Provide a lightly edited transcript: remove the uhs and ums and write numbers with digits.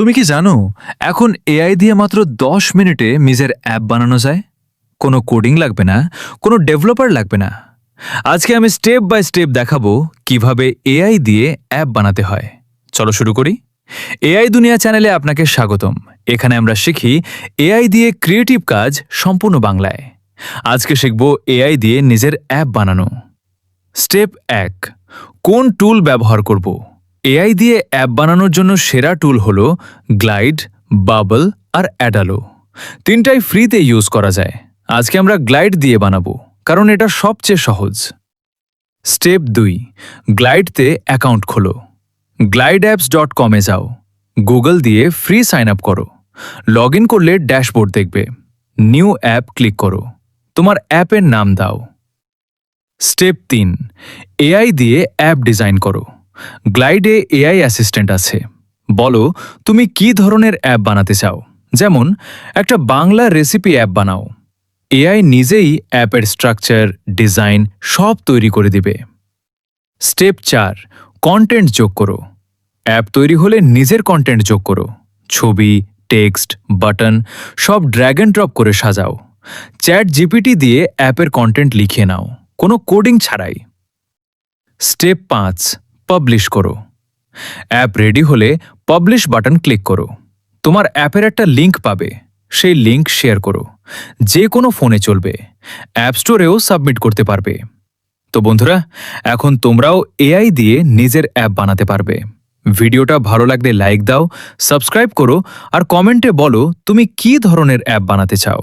তুমি কি জানো এখন এআই দিয়ে মাত্র 10 মিনিটে নিজের অ্যাপ বানানো যায়? কোনো কোডিং লাগবে না, কোনো ডেভেলপার লাগবে না। আজকে আমি স্টেপ বাই স্টেপ দেখাবো কিভাবে এআই দিয়ে অ্যাপ বানাতে হয়। চলো শুরু করি। এআই দুনিয়া চ্যানেলে আপনাকে স্বাগতম। এখানে আমরা শিখি এআই দিয়ে ক্রিয়েটিভ কাজ সম্পূর্ণ বাংলায়। আজকে শিখব এআই দিয়ে নিজের অ্যাপ বানানো। স্টেপ 1, কোন টুল ব্যবহার করব? এআই দিয়ে অ্যাপ বানানোর জন্য সেরা টুল হল গ্লাইড, বাবল আর অ্যাডালো। তিনটাই ফ্রিতে ইউজ করা যায়। আজকে আমরা গ্লাইড দিয়ে বানাবো, কারণ এটা সবচেয়ে সহজ। স্টেপ 2, গ্লাইডতে অ্যাকাউন্ট খোলো। glideapps.com-এ যাও। গুগল দিয়ে ফ্রি সাইন আপ করো। লগ ইন করলে ড্যাশবোর্ড দেখবে। নিউ অ্যাপ ক্লিক করো। তোমার অ্যাপের নাম দাও। স্টেপ 3, এআই দিয়ে অ্যাপ ডিজাইন করো। গ্লাইডে এআই অ্যাসিস্ট্যান্ট আছে। বলো তুমি কি ধরনের অ্যাপ বানাতে চাও, যেমন একটা বাংলা রেসিপি অ্যাপ বানাও। এআই নিজেই অ্যাপের স্ট্রাকচার, ডিজাইন সব তৈরি করে দিবে। স্টেপ 4, কন্টেন্ট যোগ করো। অ্যাপ তৈরি হলে নিজের কন্টেন্ট যোগ করো। ছবি, টেক্সট, বাটন সব ড্র্যাগ অ্যান্ড ড্রপ করে সাজাও। চ্যাট জিপিটি দিয়ে অ্যাপের কন্টেন্ট লিখে নাও, কোনো কোডিং ছাড়াই। স্টেপ 5, পাবলিশ করো। অ্যাপ রেডি হলে পাবলিশ বাটন ক্লিক করো। তোমার অ্যাপের একটা লিঙ্ক পাবে, সেই লিঙ্ক শেয়ার করো। যে কোনো ফোনে চলবে, অ্যাপ স্টোরেও সাবমিট করতে পারবে। তো বন্ধুরা, এখন তোমরাও এআই দিয়ে নিজের অ্যাপ বানাতে পারবে। ভিডিওটা ভালো লাগলে লাইক দাও, সাবস্ক্রাইব করো আর কমেন্টে বলো তুমি কী ধরনের অ্যাপ বানাতে চাও।